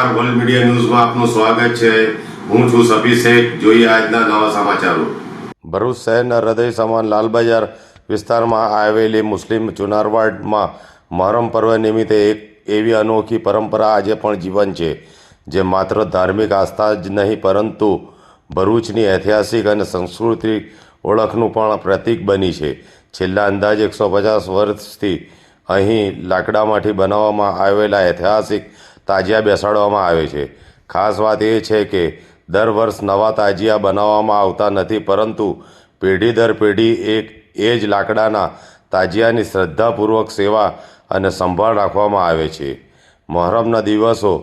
નમસ્કાર, world media ન્યૂઝમાં આપનું સ્વાગત છે। હું છું સફી શેખ। જોઈએ આજના નવા સમાચારો। ભરૂચ શહેરના હૃદય સમાન લાલબજાર વિસ્તારમાં આવેલી મુસ્લિમ ચુનારવાડમાં મહોરમ પર્વ નિમિત્તે એક એવી અનોખી પરંપરા આજે પણ જીવન છે, જે માત્ર ધાર્મિક આસ્થા જ નહીં પરંતુ ભરૂચની ઐતિહાસિક અને સાંસ્કૃતિક ઓળખનું પણ પ્રતીક બની છે। છેલ્લા અંદાજે 150 વર્ષથી અહીં લાકડામાંથી બનાવવામાં આવેલા ઐતિહાસિક તાજિયા બેસાડવામાં આવે છે। ખાસ વાત એ છે કે દર વર્ષ નવા તાજિયા બનાવવામાં આવતા નથી, પરંતુ પેઢી દર પેઢી એ જ લાકડાના તાજિયાની શ્રદ્ધાપૂર્વક સેવા અને સંભાળ રાખવામાં આવે છે। મહોરમના દિવસો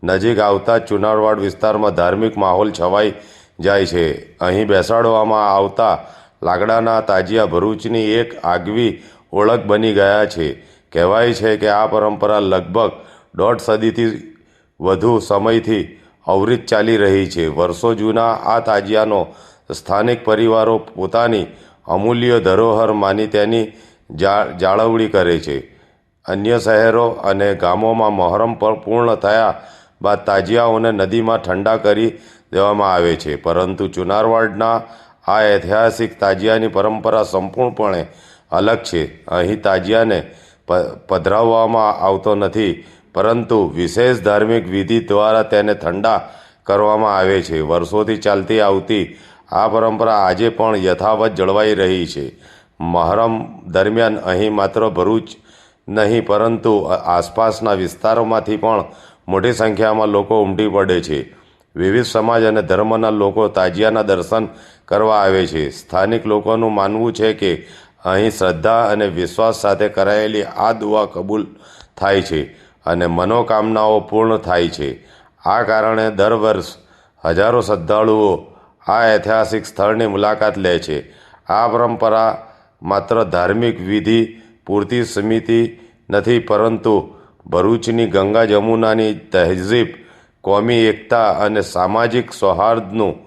નજીક આવતા જ ચુનારવાડ વિસ્તારમાં ધાર્મિક માહોલ છવાઈ જાય છે। અહીં બેસાડવામાં આવતા લાકડાના તાજિયા ભરૂચની એક આગવી ઓળખ બની ગયા છે। કહેવાય છે કે આ પરંપરા લગભગ 1.5 સદીથી વધુ સમયથી અવિરત ચાલી રહી છે। વર્ષો જૂના આ તાજિયાનો સ્થાનિક પરિવારો પોતાની અમૂલ્ય ધરોહર માની તેની જાળવણી કરે છે। અન્ય શહેરો અને ગામોમાં મહોરમ પૂર્ણ થયા બાદ તાજિયાઓને નદીમાં ઠંડા કરી દેવામાં આવે છે, પરંતુ ચુનારવાડના આ ઐતિહાસિક તાજિયાની પરંપરા સંપૂર્ણપણે અલગ છે। અહીં તાજિયાને પધરાવવામાં આવતો નથી, પરંતુ વિશેષ ધાર્મિક વિધિ દ્વારા તેને ઠંડા કરવામાં આવે છે। વર્ષોથી ચાલતી આવતી આ પરંપરા આજે પણ યથાવત જળવાઈ રહી છે। મહોરમ દરમિયાન અહીં માત્ર ભરૂચ નહીં પરંતુ આસપાસના વિસ્તારોમાંથી પણ મોટી સંખ્યામાં લોકો ઉમટી પડે છે। વિવિધ સમાજ અને ધર્મના લોકો તાજિયાના દર્શન કરવા આવે છે। સ્થાનિક લોકોનું માનવું છે કે અહીં શ્રદ્ધા અને વિશ્વાસ સાથે કરાયેલી આ દુઆ કબૂલ થાય છે અને મનોકામનાઓ પૂર્ણ થાય છે। આ કારણે દર વર્ષ હજારો શ્રદ્ધાળુઓ આ ઐતિહાસિક સ્થળની મુલાકાત લે છે। આ પરંપરા માત્ર ધાર્મિક વિધિ પૂરતી સીમિત નથી, પરંતુ ભરૂચની ગંગા જમુનાની તહેઝીબ, કોમી એકતા અને સામાજિક સૌહાર્દનું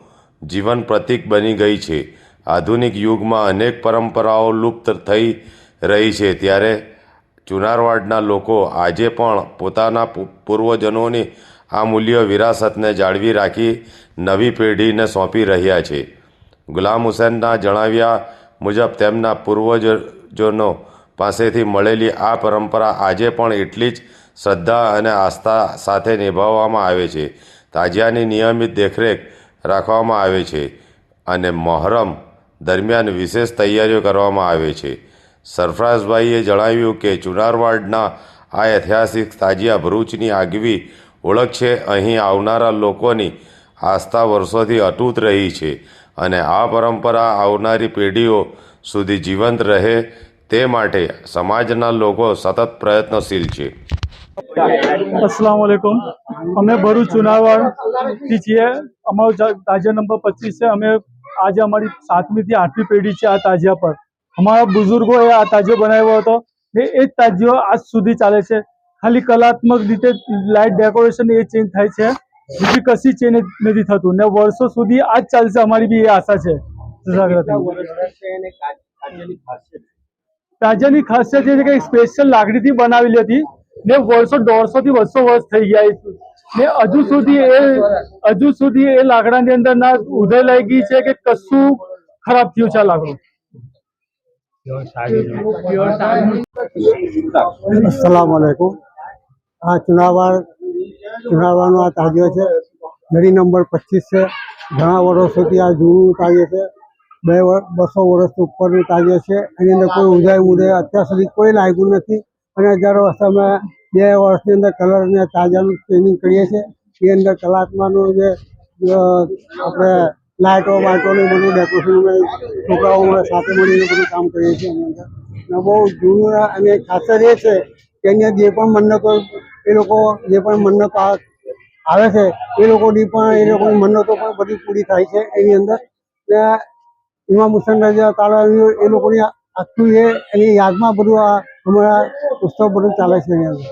જીવન પ્રતીક બની ગઈ છે। આધુનિક યુગમાં અનેક પરંપરાઓ લુપ્ત થઈ રહી છે, ત્યારે ચુનારવાડના લોકો આજે પણ પોતાના પૂર્વજોની આ મૂલ્ય વિરાસતને જાળવી રાખી નવી પેઢીને સોંપી રહ્યા છે। ગુલામ હુસૈનના જણાવ્યા મુજબ તેમના પૂર્વજોનો પાસેથી મળેલી આ પરંપરા આજે પણ એટલી જ શ્રદ્ધા અને આસ્થા સાથે નિભાવવામાં આવે છે। તાજિયાની નિયમિત દેખરેખ રાખવામાં આવે છે અને મહોરમ દરમિયાન વિશેષ તૈયારીઓ કરવામાં આવે છે। સરફરાઝભાઈએ જણાવ્યું કે ચુનારવાડના આ ઐતિહાસિક તાજિયા ભરૂચની આગવી ઓળખ છે। અહીં આવનારા લોકોની આસ્થા વર્ષોથી અતૂટ રહી છે અને આ પરંપરા આવનારી પેઢીઓ સુધી જીવંત રહે તે માટે સમાજના લોકો સતત પ્રયત્નશીલ છે। अस्सलाम वालेकुम। અમે ભરૂચ ચુનારવાડથી છીએ। અમારો તાજિયા નંબર 25 છે। અમે આજે અમારી 7મી થી 8મી પેઢી છે આ તાજિયા પર। અમારા બુઝુર્ગોએ આ તાજિયો બનાવ્યો હતો ને એ જ તાજિયો આજ સુધી ચાલે છે। ખાલી કલાત્મક રીતે લાઇટ ડેકોરેશન એ ચેન્જ થાય છે, બીજી કશી ચેન્જ નથી થતું ને વર્ષો સુધી આ જ ચાલશે, અમારી બી એ આશા છે। તાજિયાની ખાસિયત એ છે કે સ્પેશિયલ લાકડીથી બનાવેલી હતી ને વર્ષો 150 થી 200 વર્ષ થઈ ગયા ને હજુ સુધી એ લાકડાની અંદર ના ઉધઈ લાગી છે કે કશું ખરાબ થયું છે આ લાકડું। अस्सलाम वालेकुम। આ ચુનારવાડનો આ તાજિયો છે, જડી નંબર 25 છે। ઘણા વર્ષોથી આ જૂનું તાજિયો છે, 200 વર્ષ ઉપરનું તાજિયો છે। એની અંદર કોઈ ઉધાઈ મુદાઈ અત્યાર સુધી કોઈ લાગ્યું નથી અને દર વર્ષે અમે 2 વર્ષની અંદર કલરને તાજિયાનું ટ્રેનિંગ કરીએ છીએ। એ અંદર કલાત્મકનું જે આપણે લાઇટો બાઇટોનું બધું ડેકોરેશન છોકરાઓ સાથે મળીને બધું કામ કરીએ છીએ એની અંદર। અને બહુ જૂનું અને ખાસિયત એ છે કે અહીંયા જે પણ મન્નતો એ લોકો જે પણ મન્નતો આવે છે એ લોકોની મન્નતો પણ બધી પૂરી થાય છે એની અંદર। ઇમામ હુસૈન રજા તાલા એ લોકોની આખું એની યાદમાં બધું આ અમારા ઉત્સવ બધું ચાલે છે એની અંદર।